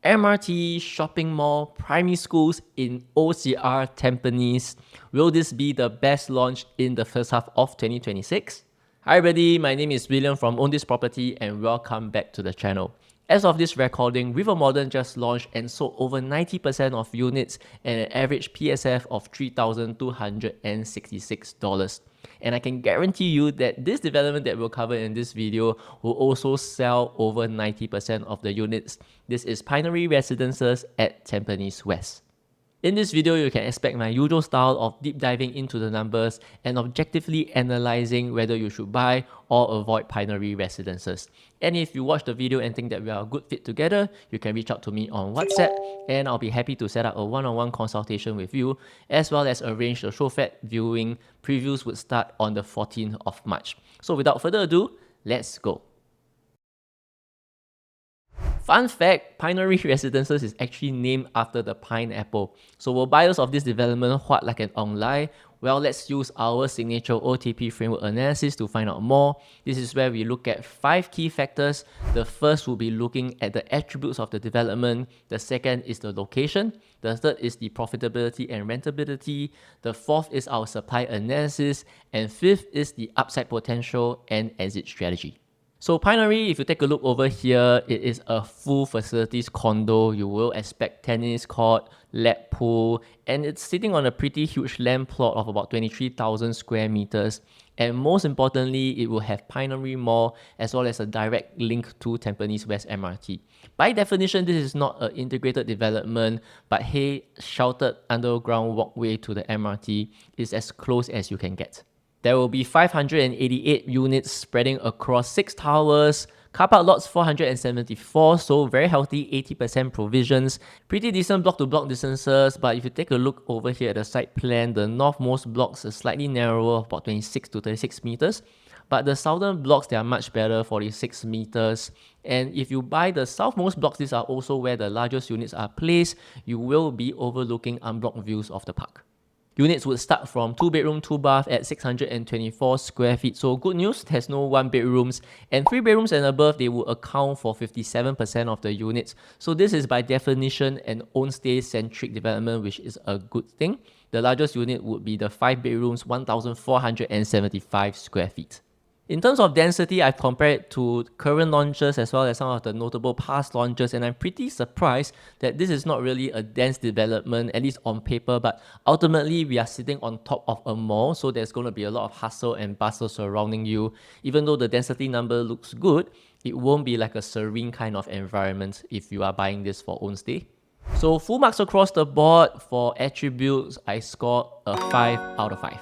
MRT, shopping mall, primary schools in OCR Tampines. Will this be the best launch in the first half of 2026? Hi everybody, my name is William from Own This Property and welcome back to the channel. As of this recording, Rivelle Modern just launched and sold over 90% of units at an average PSF of $3,266. And I can guarantee you that this development that we'll cover in this video will also sell over 90% of the units. This is Pinery Residences at Tampines West. In this video, you can expect my usual style of deep diving into the numbers and objectively analyzing whether you should buy or avoid Pinery Residences. And if you watch the video and think that we are a good fit together, you can reach out to me on WhatsApp and I'll be happy to set up a one-on-one consultation with you, as well as arrange the showflat viewing. Previews would start on the 14th of March. So without further ado, let's go. Fun fact, Pinery Residences is actually named after the pineapple. So will buyers of this development what like an online? Well, let's use our signature OTP Framework analysis to find out more. This is where we look at 5 key factors. The first will be looking at the attributes of the development. The second is the location. The third is the profitability and rentability. The fourth is our supply analysis. And fifth is the upside potential and exit strategy. So Pinery, if you take a look over here, it is a full facilities condo. You will expect tennis court, lap pool, and it's sitting on a pretty huge land plot of about 23,000 square meters. And most importantly, it will have Pinery Mall as well as a direct link to Tampines West MRT. By definition, this is not an integrated development, but hey, sheltered underground walkway to the MRT is as close as you can get. There will be 588 units spreading across 6 towers, car park lots 474, so very healthy 80% provisions, pretty decent block-to-block distances, but if you take a look over here at the site plan, the northmost blocks are slightly narrower, about 26 to 36 meters, but the southern blocks, they are much better, 46 meters. And if you buy the southmost blocks, these are also where the largest units are placed, you will be overlooking unblocked views of the park. Units would start from 2-bedroom, 2-bath at 624 square feet. So good news, there's no 1-bedrooms. And 3 bedrooms and above, they will account for 57% of the units. So this is by definition an own-stay-centric development, which is a good thing. The largest unit would be the 5 bedrooms, 1,475 square feet. In terms of density, I've compared it to current launches as well as some of the notable past launches, and I'm pretty surprised that this is not really a dense development, at least on paper, but ultimately we are sitting on top of a mall, so there's going to be a lot of hustle and bustle surrounding you. Even though the density number looks good, it won't be like a serene kind of environment if you are buying this for own stay. So full marks across the board. For attributes, I scored a 5 out of 5.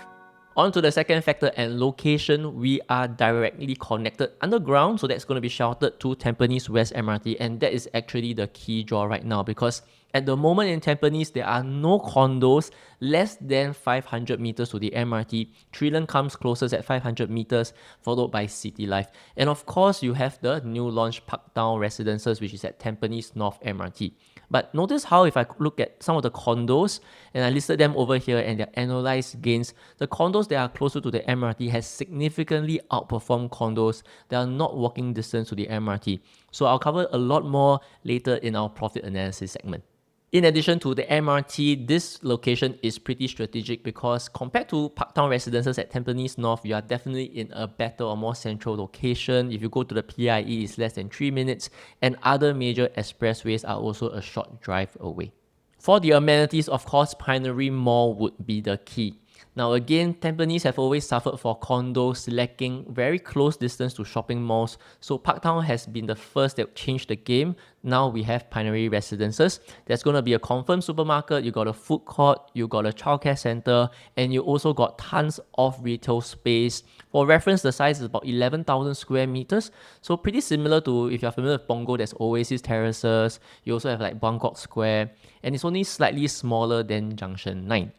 On to the second factor and location, we are directly connected underground, so that's going to be sheltered to Tampines West MRT, and that is actually the key draw right now because at the moment in Tampines, there are no condos less than 500 meters to the MRT. Trillion comes closest at 500 meters, followed by City Life. And of course, you have the new launch Parktown Residences, which is at Tampines North MRT. But notice how if I look at some of the condos, and I listed them over here and their annualized gains, the condos that are closer to the MRT has significantly outperformed condos that are not walking distance to the MRT. So I'll cover a lot more later in our profit analysis segment. In addition to the MRT, this location is pretty strategic because compared to Parktown Residences at Tampines North, you are definitely in a better or more central location. If you go to the PIE, it's less than 3 minutes, and other major expressways are also a short drive away. For the amenities, of course, Pinery Mall would be the key. Now again, Tampines have always suffered for condos lacking very close distance to shopping malls, so Parktown has been the first that changed the game. Now we have Pinery Residences. There's going to be a confirmed supermarket, you got a food court, you got a childcare center, and you also got tons of retail space. For reference, the size is about 11,000 square meters, so pretty similar to, if you're familiar with Punggol, there's Oasis Terraces, you also have like Buangkok Square, and it's only slightly smaller than Junction 9.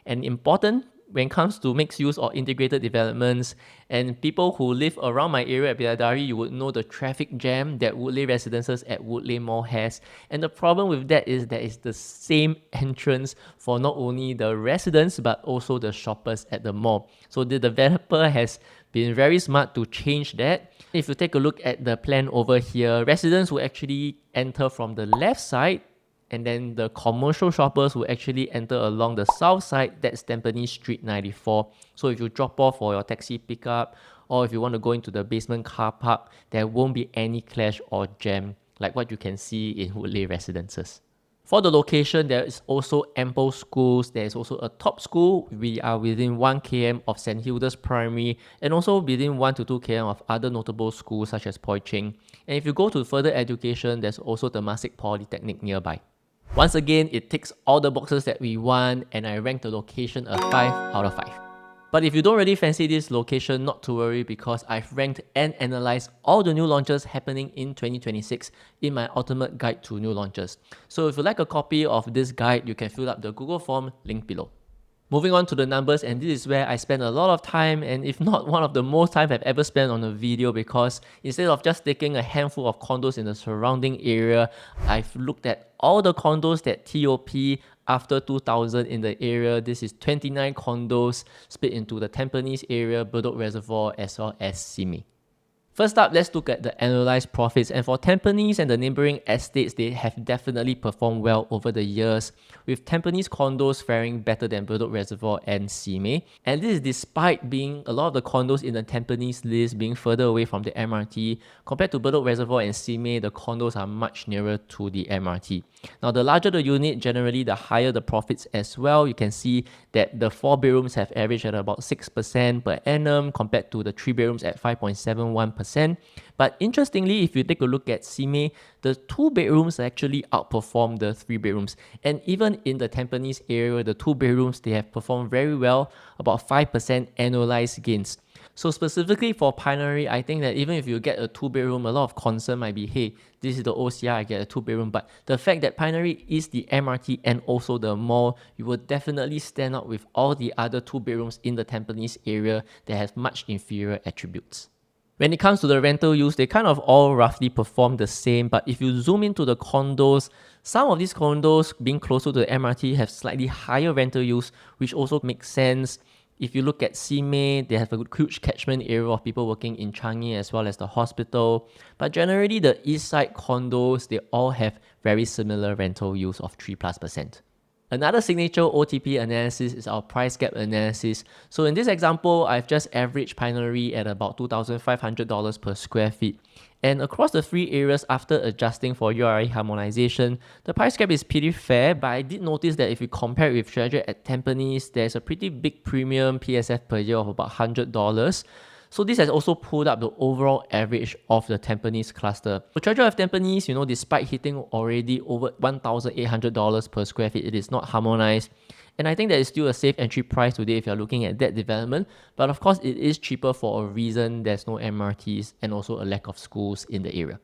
And important, when it comes to mixed use or integrated developments, and people who live around my area at Bidadari, you would know the traffic jam that Woodleigh Residences at Woodleigh Mall has. And the problem with that is that it's the same entrance for not only the residents but also the shoppers at the mall. So the developer has been very smart to change that. If you take a look at the plan over here, residents will actually enter from the left side, and then the commercial shoppers will actually enter along the south side. That's Tampines Street 94. So if you drop off for your taxi pickup, or if you want to go into the basement car park, there won't be any clash or jam like what you can see in Woodleigh Residences. For the location, there is also ample schools. There is also a top school. We are within 1 km of St. Hilda's Primary, and also within 1 to 2 km of other notable schools such as Poi Ching. And if you go to further education, there's also Temasek Polytechnic nearby. Once again, it ticks all the boxes that we want, and I rank the location a 5 out of 5. But if you don't really fancy this location, not to worry, because I've ranked and analyzed all the new launches happening in 2026 in my ultimate guide to new launches. So if you'd like a copy of this guide, you can fill up the Google form linked below. Moving on to the numbers, and this is where I spend a lot of time, and if not one of the most time I've ever spent on a video, because instead of just taking a handful of condos in the surrounding area, I've looked at all the condos that TOP after 2000 in the area. This is 29 condos split into the Tampines area, Bedok Reservoir, as well as Simei. First up, let's look at the annualized profits, and for Tampines and the neighboring estates, they have definitely performed well over the years, with Tampines condos faring better than Bedok Reservoir and Simei. And this is despite being a lot of the condos in the Tampines list being further away from the MRT. Compared to Bedok Reservoir and Simei, the condos are much nearer to the MRT. Now, the larger the unit, generally the higher the profits as well. You can see that the 4 bedrooms have averaged at about 6% per annum compared to the 3 bedrooms at 5.71%. But interestingly, if you take a look at Simei, the 2 bedrooms actually outperform the 3 bedrooms. And even in the Tampines area, the 2 bedrooms, they have performed very well, about 5% annualized gains. So specifically for Pinery, I think that even if you get a 2 bedroom, a lot of concern might be, hey, this is the OCR, I get a 2 bedroom. But the fact that Pinery is the MRT and also the mall, you will definitely stand out with all the other 2 bedrooms in the Tampines area that have much inferior attributes. When it comes to the rental use, they kind of all roughly perform the same, but if you zoom into the condos, some of these condos being closer to the MRT have slightly higher rental use, which also makes sense. If you look at Simei, they have a huge catchment area of people working in Changi as well as the hospital. But generally, the east side condos, they all have very similar rental use of 3+%. Another signature OTP analysis is our price gap analysis. So in this example, I've just averaged Pinery at about $2,500 per square feet. And across the 3 areas, after adjusting for URI harmonization, the price gap is pretty fair, but I did notice that if you compare it with Treasure at Tampines, there's a pretty big premium PSF per year of about $100. So this has also pulled up the overall average of the Tampines cluster. So Treasure of Tampines, despite hitting already over $1,800 per square feet, it is not harmonized. And I think that is still a safe entry price today if you're looking at that development. But of course, it is cheaper for a reason. There's no MRTs and also a lack of schools in the area.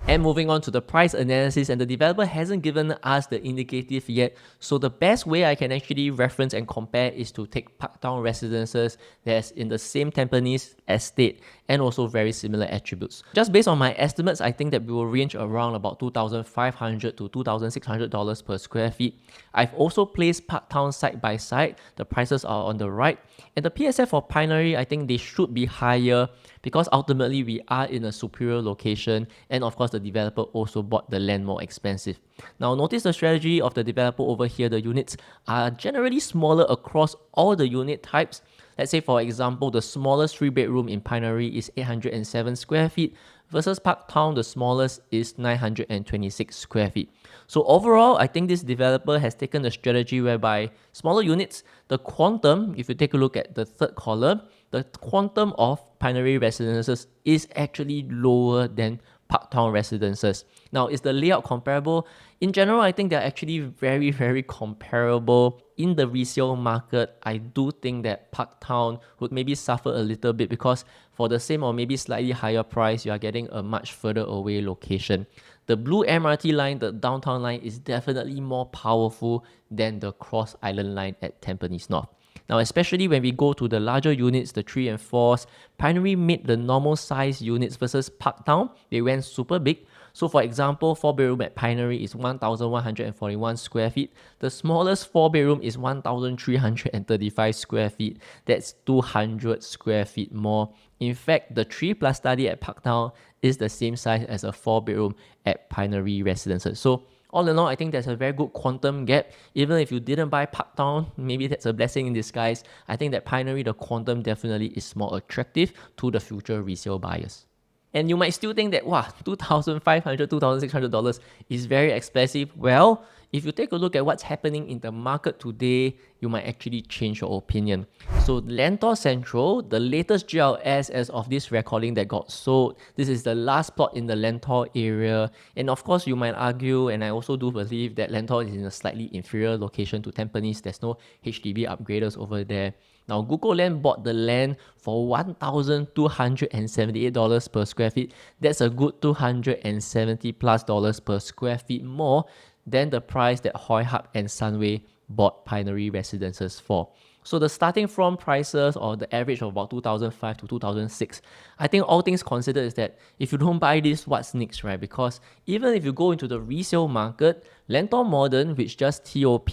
And moving on to the price analysis, and the developer hasn't given us the indicative yet, so the best way I can actually reference and compare is to take Parktown Residences that's in the same Tampines estate and also very similar attributes. Just based on my estimates, I think that we will range around about $2,500 to $2,600 per square feet. I've also placed Parktown side by side. The prices are on the right, and the PSF for Pinery, I think they should be higher because ultimately we are in a superior location, and of course the developer also bought the land more expensive. Now notice the strategy of the developer over here. The units are generally smaller across all the unit types. Let's say for example, the smallest 3 bedroom in Pinery is 807 square feet versus Parktown, the smallest is 926 square feet. So overall, I think this developer has taken a strategy whereby smaller units, the quantum, if you take a look at the third column, the quantum of Pinery Residences is actually lower than Parktown Residences. Now, is the layout comparable? In general, I think they're actually very, very comparable. In the resale market, I do think that Parktown would maybe suffer a little bit because for the same or maybe slightly higher price, you are getting a much further away location. The blue MRT line, the downtown line, is definitely more powerful than the Cross Island line at Tampines North. Now, especially when we go to the larger units, the 3 and 4s, Pinery made the normal size units versus Parktown, they went super big. So for example, 4-bedroom at Pinery is 1,141 square feet. The smallest 4-bedroom is 1,335 square feet. That's 200 square feet more. In fact, the 3 plus study at Parktown is the same size as a 4-bedroom at Pinery Residences. So all in all, I think there's a very good quantum gap. Even if you didn't buy Parktown, maybe that's a blessing in disguise. I think that Pinery, the quantum definitely is more attractive to the future resale buyers. And you might still think that, wow, $2,500, $2,600 is very expensive. Well, if you take a look at what's happening in the market today, you might actually change your opinion. So Lentor Central, the latest GLS as of this recording that got sold, this is the last plot in the Lentor area. And of course, you might argue, and I also do believe that Lentor is in a slightly inferior location to Tampines. There's no HDB upgraders over there. Now, Google Land bought the land for $1,278 per square feet. That's a good $270+ per square feet more than the price that Hoi Hub and Sunway bought Pinery Residences for. So the starting from prices, or the average of about 2005 to 2006, I think all things considered is that if you don't buy this, what's next, right? Because even if you go into the resale market, Lentor Modern, which just TOP,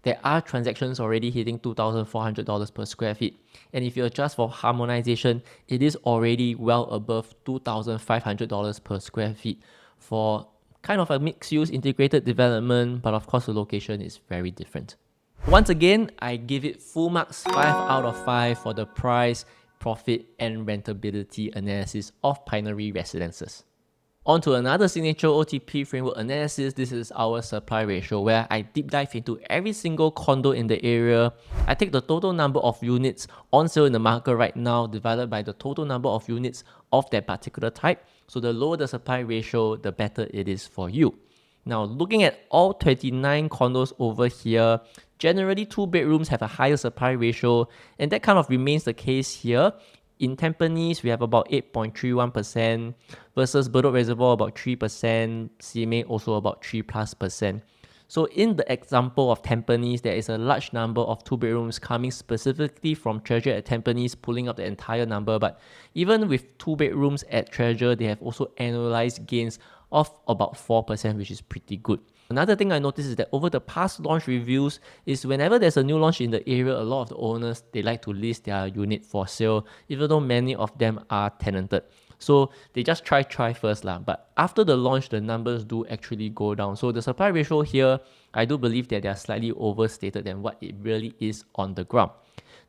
there are transactions already hitting $2,400 per square feet. And if you adjust for harmonization, it is already well above $2,500 per square feet for kind of a mixed-use integrated development, but of course the location is very different. Once again, I give it full marks, 5 out of 5 for the price, profit, and rentability analysis of Pinery Residences. On to another signature OTP framework analysis. This is our supply ratio, where I deep dive into every single condo in the area. I take the total number of units on sale in the market right now divided by the total number of units of that particular type. So the lower the supply ratio, the better it is for you. Now, looking at all 29 condos over here, generally 2 bedrooms have a higher supply ratio, and that kind of remains the case here. In Tampines, we have about 8.31% versus Bedok Reservoir about 3%, CMA also about 3+%. So in the example of Tampines, there is a large number of 2 bedrooms coming specifically from Treasure at Tampines, pulling up the entire number. But even with 2 bedrooms at Treasure, they have also annualized gains of about 4%, which is pretty good. Another thing I noticed is that over the past launch reviews is whenever there's a new launch in the area, a lot of the owners, they like to list their unit for sale, even though many of them are tenanted. So they just try first lah. But after the launch, the numbers do actually go down. So the supply ratio here, I do believe that they are slightly overstated than what it really is on the ground.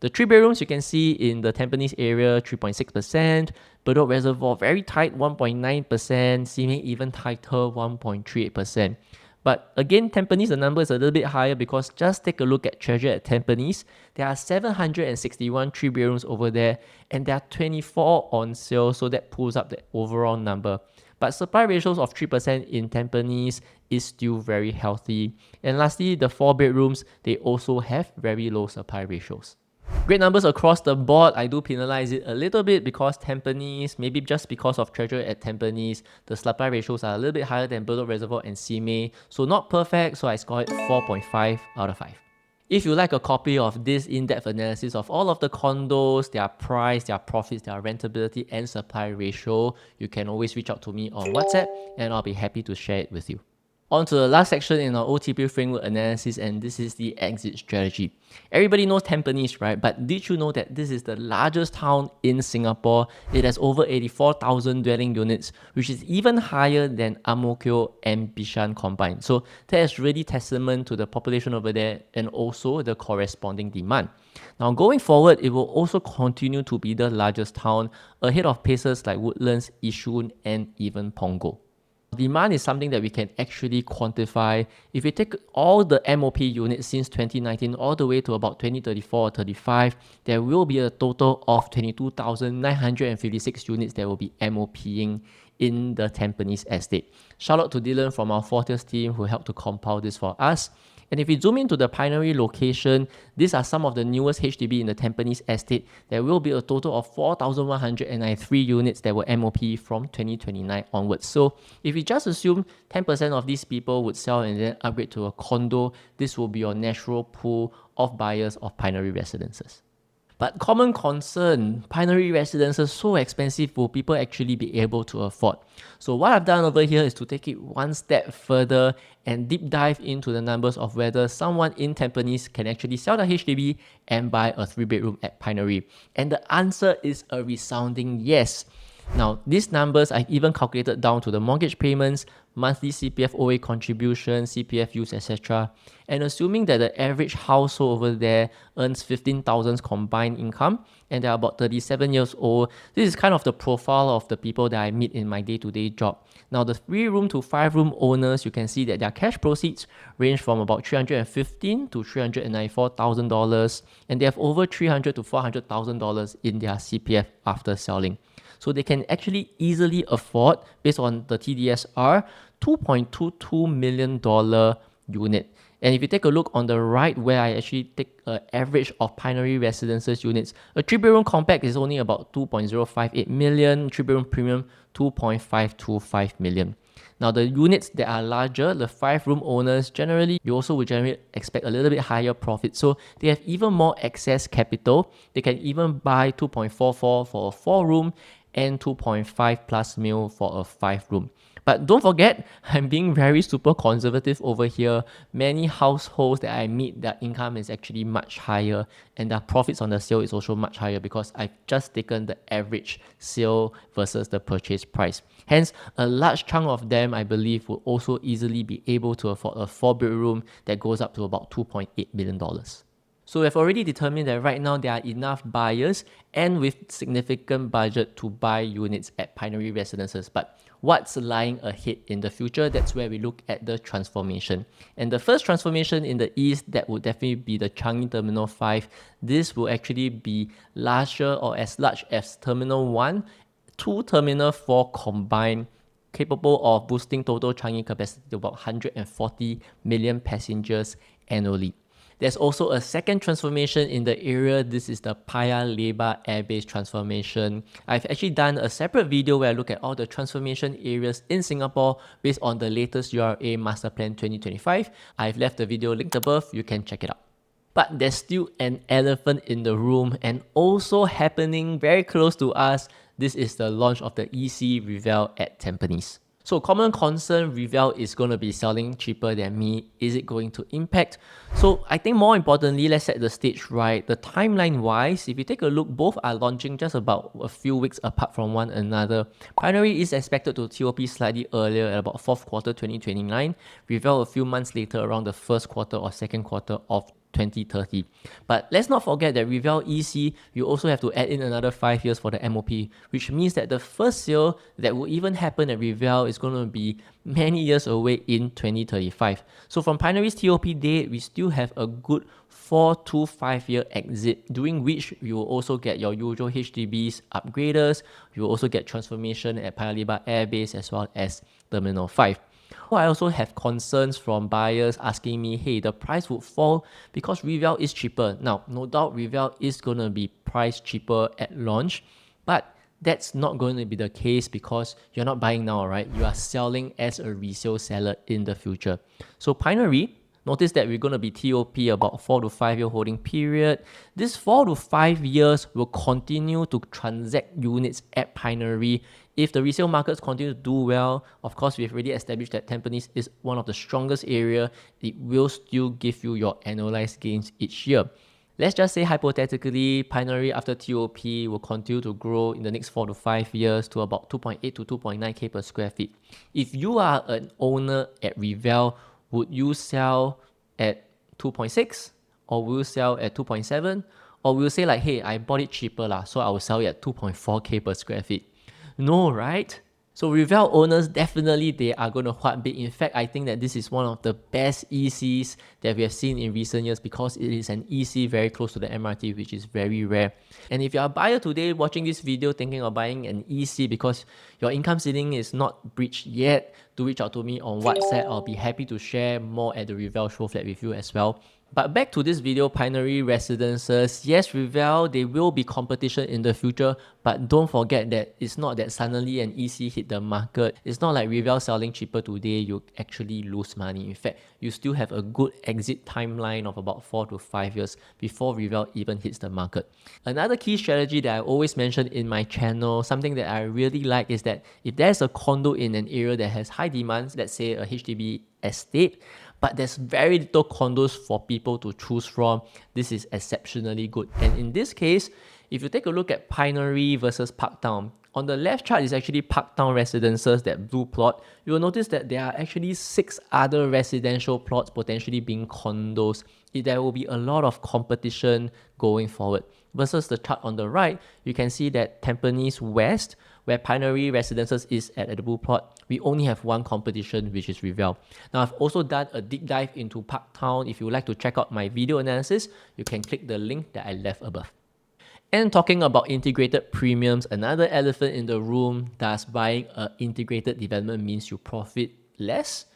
The 3 bedrooms you can see in the Tampines area, 3.6%. Bedok Reservoir, very tight, 1.9%. CMA even tighter, 1.38%. But again, Tampines, the number is a little bit higher because just take a look at Treasure at Tampines. There are 761 3 bedrooms over there, and there are 24 on sale, so that pulls up the overall number. But supply ratios of 3% in Tampines is still very healthy. And lastly, the 4 bedrooms, they also have very low supply ratios. Great numbers across the board. I do penalize it a little bit because Tampines, maybe just because of Treasure at Tampines, the supply ratios are a little bit higher than Bedok Reservoir and CMA. So not perfect, so I score it 4.5 out of 5. If you like a copy of this in-depth analysis of all of the condos, their price, their profits, their rentability, and supply ratio, you can always reach out to me on WhatsApp and I'll be happy to share it with you. On to the last section in our OTP framework analysis, and this is the exit strategy. Everybody knows Tampines, right? But did you know that this is the largest town in Singapore? It has over 84,000 dwelling units, which is even higher than Ang Mo Kio and Bishan combined. So that is really testament to the population over there and also the corresponding demand. Now going forward, it will also continue to be the largest town, ahead of places like Woodlands, Yishun, and even Punggol. Demand is something that we can actually quantify. If we take all the MOP units since 2019 all the way to about 2034 or 35, there will be a total of 22,956 units that will be MOPing in the Tampines estate. Shout out to Dylan from our Fortius team who helped to compile this for us. And if we zoom into the Pinery location, these are some of the newest HDB in the Tampines estate. There will be a total of 4,193 units that were MOP from 2029 onwards. So if we just assume 10% of these people would sell and then upgrade to a condo, this will be your natural pool of buyers of Pinery Residences. But common concern, Pinery Residences so expensive, will people actually be able to afford? So what I've done over here is to take it one step further and deep dive into the numbers of whether someone in Tampines can actually sell the HDB and buy a 3-bedroom at Pinery. And the answer is a resounding yes. Now, these numbers I've even calculated down to the mortgage payments, monthly CPF OA contribution, CPF use, etc. And assuming that the average household over there earns 15,000 combined income and they're about 37 years old, this is kind of the profile of the people that I meet in my day-to-day job. Now, the 3-room to 5-room owners, you can see that their cash proceeds range from about $315,000 to $394,000, and they have over $300,000 to $400,000 in their CPF after selling. So they can actually easily afford, based on the TDSR, $2.22 million unit. And if you take a look on the right, where I actually take an average of Pinery Residences units, a 3-bedroom compact is only about 2.058 million, 3-bedroom premium 2.525 million. Now, the units that are larger, the 5-room owners, generally, you also would generally expect a little bit higher profit. So they have even more excess capital. They can even buy 2.44 for a 4-room and 2.5 plus mil for a 5-room. But don't forget, I'm being very super conservative over here. Many households that I meet, their income is actually much higher and their profits on the sale is also much higher because I've just taken the average sale versus the purchase price. Hence, a large chunk of them, I believe, will also easily be able to afford a 4-bedroom that goes up to about $2.8 million. So we've already determined that right now there are enough buyers and with significant budget to buy units at Pinery Residences. But what's lying ahead in the future? That's where we look at the transformation. And the first transformation in the east, that would definitely be the Changi Terminal 5. This will actually be larger or as large as Terminal 1 to Terminal 4 combined, capable of boosting total Changi capacity to about 140 million passengers annually. There's also a second transformation in the area. This is the Paya Lebar Airbase transformation. I've actually done a separate video where I look at all the transformation areas in Singapore based on the latest URA Master Plan 2025. I've left the video linked above. You can check it out. But there's still an elephant in the room, and also happening very close to us. This is the launch of the EC Rivelle at Tampines. So common concern, Rivelle is going to be selling cheaper than me. Is it going to impact? So I think more importantly, let's set the stage right. The timeline wise, if you take a look, both are launching just about a few weeks apart from one another. Pinery is expected to TOP slightly earlier at about 4th quarter 2029. Rivelle a few months later around the 1st quarter or 2nd quarter of 2030. But let's not forget that Rivelle EC, you also have to add in another 5 years for the MOP, which means that the first sale that will even happen at Rivelle is going to be many years away in 2035. So from Pinery's TOP date, we still have a good 4 to 5 year exit, during which you will also get your usual HDB's upgraders. You will also get transformation at Paya Lebar Airbase as well as Terminal 5. I also have concerns from buyers asking me, hey, the price would fall because Rivelle is cheaper. Now, no doubt Rivelle is going to be priced cheaper at launch, but that's not going to be the case because you're not buying now, right? You are selling as a resale seller in the future. So Pinery, notice that we're going to be TOP about 4 to 5 year holding period. This 4 to 5 years will continue to transact units at Pinery. If the resale markets continue to do well, of course, we've already established that Tampines is one of the strongest area. It will still give you your annualized gains each year. Let's just say hypothetically, Pinery after TOP will continue to grow in the next 4 to 5 years to about 2.8 to 2.9k per square feet. If you are an owner at Rivelle, would you sell at 2.6 or will you sell at 2.7? Or will you say like, hey, I bought it cheaper so I will sell it at 2.4k per square feet? No, right? So Rivelle owners, definitely they are going to huat big. In fact, I think that this is one of the best ECs that we have seen in recent years because it is an EC very close to the MRT, which is very rare. And if you're a buyer today watching this video thinking of buying an EC because your income ceiling is not breached yet, do reach out to me on WhatsApp. I'll be happy to share more at the Rivelle show flat with you as well. But back to this video, Pinery Residences. Yes, Rivelle, there will be competition in the future, but don't forget that it's not that suddenly an EC hit the market. It's not like Rivelle selling cheaper today, you actually lose money. In fact, you still have a good exit timeline of about 4 to 5 years before Rivelle even hits the market. Another key strategy that I always mention in my channel, something that I really like, is that if there's a condo in an area that has high demands, let's say a HDB estate, but there's very little condos for people to choose from, this is exceptionally good. And in this case, if you take a look at Pinery versus Parktown, on the left chart is actually Parktown Residences, that blue plot. You will notice that there are actually 6 other residential plots potentially being condos. There will be a lot of competition going forward. Versus the chart on the right, you can see that Tampines West, where Pinery Residences is at the blue plot, we only have one competition, which is Rivelle. Now, I've also done a deep dive into Parktown. If you would like to check out my video analysis, you can click the link that I left above. And talking about integrated premiums, another elephant in the room, does buying an integrated development means you profit less?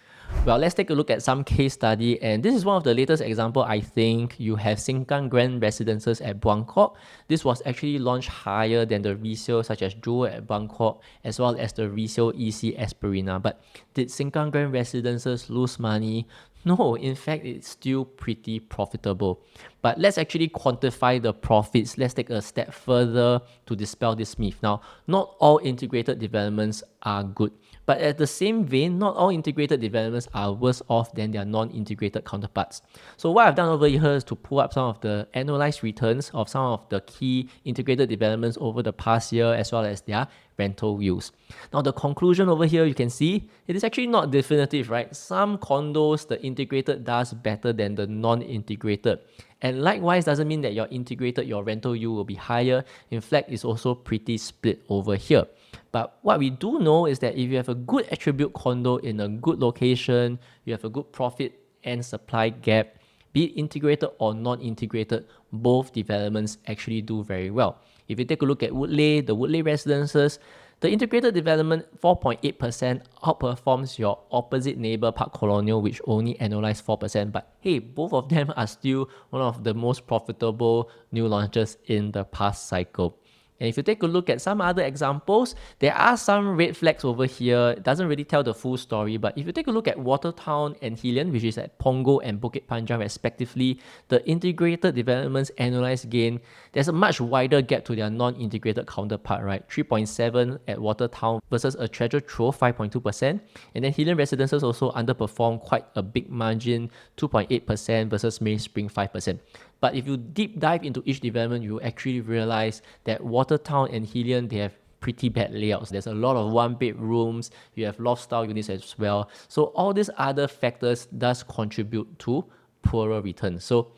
Well, let's take a look at some case study, and this is one of the latest example. I think you have Sengkang Grand Residences at Buangkok. This was actually launched higher than the resale such as Jewel at Buangkok, as well as the resale EC Esperina. But did Sengkang Grand Residences lose money? No, in fact, it's still pretty profitable. But let's actually quantify the profits. Let's take a step further to dispel this myth. Now, not all integrated developments are good. But at the same vein, not all integrated developments are worse off than their non-integrated counterparts. So what I've done over here is to pull up some of the annualized returns of some of the key integrated developments over the past year, as well as their rental yields. Now, the conclusion over here, you can see, it is actually not definitive, right? Some condos, the integrated does better than the non-integrated. And likewise, doesn't mean that your integrated, your rental yield will be higher. In fact, it's also pretty split over here. But what we do know is that if you have a good attribute condo in a good location, you have a good profit and supply gap, be it integrated or non-integrated, both developments actually do very well. If you take a look at Woodleigh, the Woodleigh Residences, the integrated development 4.8% outperforms your opposite neighbor Park Colonial, which only annualized 4%. But hey, both of them are still one of the most profitable new launches in the past cycle. And if you take a look at some other examples, there are some red flags over here. It doesn't really tell the full story, but if you take a look at Watertown and Hillian, which is at Punggol and Bukit Panjang respectively, the integrated developments annualized gain, there's a much wider gap to their non-integrated counterpart, right? 3.7 at Watertown versus a Treasure Trove 5.2%. And then Hillian Residences also underperformed quite a big margin, 2.8% versus Mainspring 5%. But if you deep dive into each development, you actually realize that Watertown and Hillian, they have pretty bad layouts. There's a lot of one bedrooms, you have loft style units as well. So all these other factors does contribute to poorer returns. So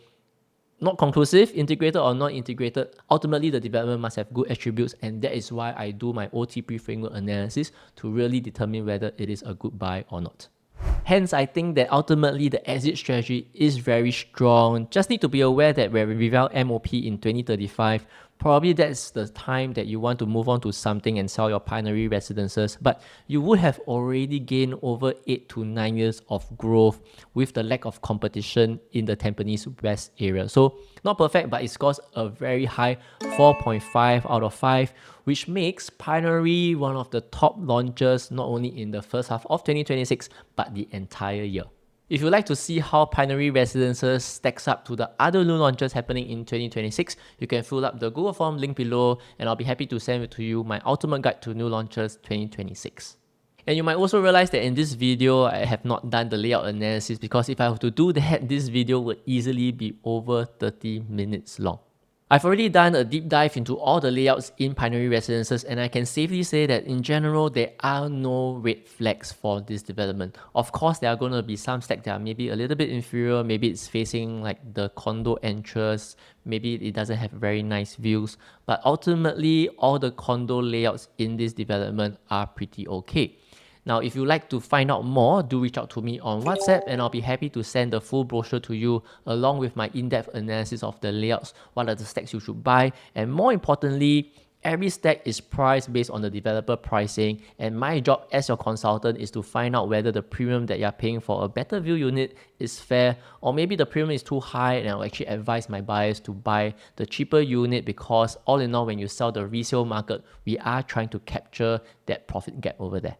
not conclusive, integrated or not integrated, ultimately the development must have good attributes, and that is why I do my OTP framework analysis to really determine whether it is a good buy or not. Hence, I think that ultimately the exit strategy is very strong. Just need to be aware that when we Rivelle MOP in 2035, probably that's the time that you want to move on to something and sell your Pinery Residences. But you would have already gained over 8 to 9 years of growth with the lack of competition in the Tampines West area. So not perfect, but it scores a very high 4.5 out of 5, which makes Pinery one of the top launches not only in the first half of 2026, but the entire year. If you'd like to see how Pinery Residences stacks up to the other new launches happening in 2026, you can fill up the Google form link below, and I'll be happy to send it to you, my ultimate guide to new launches 2026. And you might also realize that in this video, I have not done the layout analysis, because if I were to do that, this video would easily be over 30 minutes long. I've already done a deep dive into all the layouts in Pinery Residences, and I can safely say that in general, there are no red flags for this development. Of course, there are going to be some stacks that are maybe a little bit inferior, maybe it's facing like the condo entrance, maybe it doesn't have very nice views, but ultimately, all the condo layouts in this development are pretty okay. Now, if you'd like to find out more, do reach out to me on WhatsApp and I'll be happy to send the full brochure to you along with my in-depth analysis of the layouts, what are the stacks you should buy, and more importantly, every stack is priced based on the developer pricing, and my job as your consultant is to find out whether the premium that you're paying for a better view unit is fair, or maybe the premium is too high, and I'll actually advise my buyers to buy the cheaper unit, because all in all, when you sell the resale market, we are trying to capture that profit gap over there.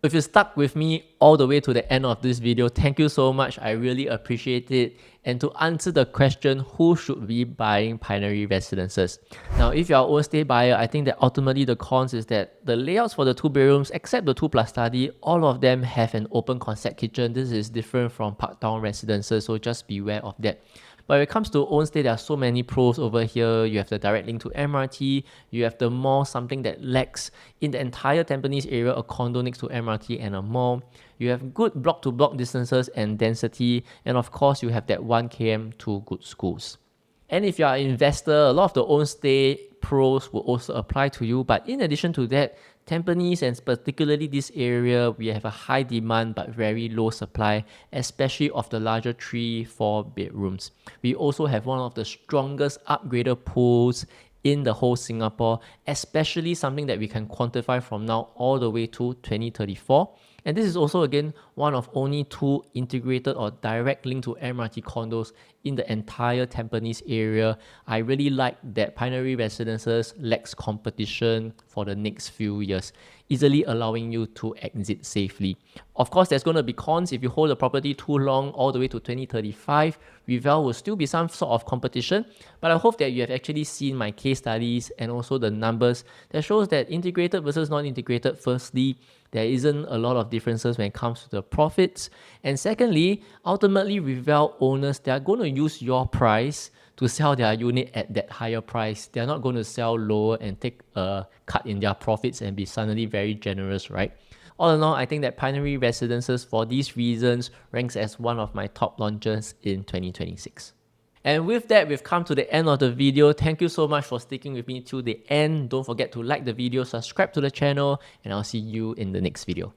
If you stuck with me all the way to the end of this video, thank you so much. I really appreciate it. And to answer the question, who should be buying Pinery Residences? Now, if you're an own stay buyer, I think that ultimately the cons is that the layouts for the 2 bedrooms, except the 2 plus study, all of them have an open concept kitchen. This is different from Parktown Residences, so just beware of that. But when it comes to own stay, there are so many pros over here. You have the direct link to MRT, you have the mall, something that lacks in the entire Tampines area, a condo next to MRT and a mall. You have good block-to-block distances and density, and of course, you have that 1 km to good schools. And if you are an investor, a lot of the own stay pros will also apply to you. But in addition to that, Tampines, and particularly this area, we have a high demand but very low supply, especially of the larger 3-4 bedrooms. We also have one of the strongest upgrader pools in the whole Singapore, especially something that we can quantify from now all the way to 2034. And this is also again one of only 2 integrated or direct link to MRT condos in the entire Tampines area. I really like that Pinery Residences lacks competition for the next few years, easily allowing you to exit safely. Of course, there's going to be cons. If you hold the property too long, all the way to 2035, Rivelle will still be some sort of competition. But I hope that you have actually seen my case studies and also the numbers that shows that integrated versus non-integrated, firstly, there isn't a lot of differences when it comes to the profits. And secondly, ultimately, Rivelle owners, they are going to use your price to sell their unit at that higher price. They're not going to sell lower and take a cut in their profits and be suddenly very generous, right? All in all, I think that Pinery Residences, for these reasons, ranks as one of my top launches in 2026. And with that, we've come to the end of the video. Thank you so much for sticking with me till the end. Don't forget to like the video, subscribe to the channel, and I'll see you in the next video.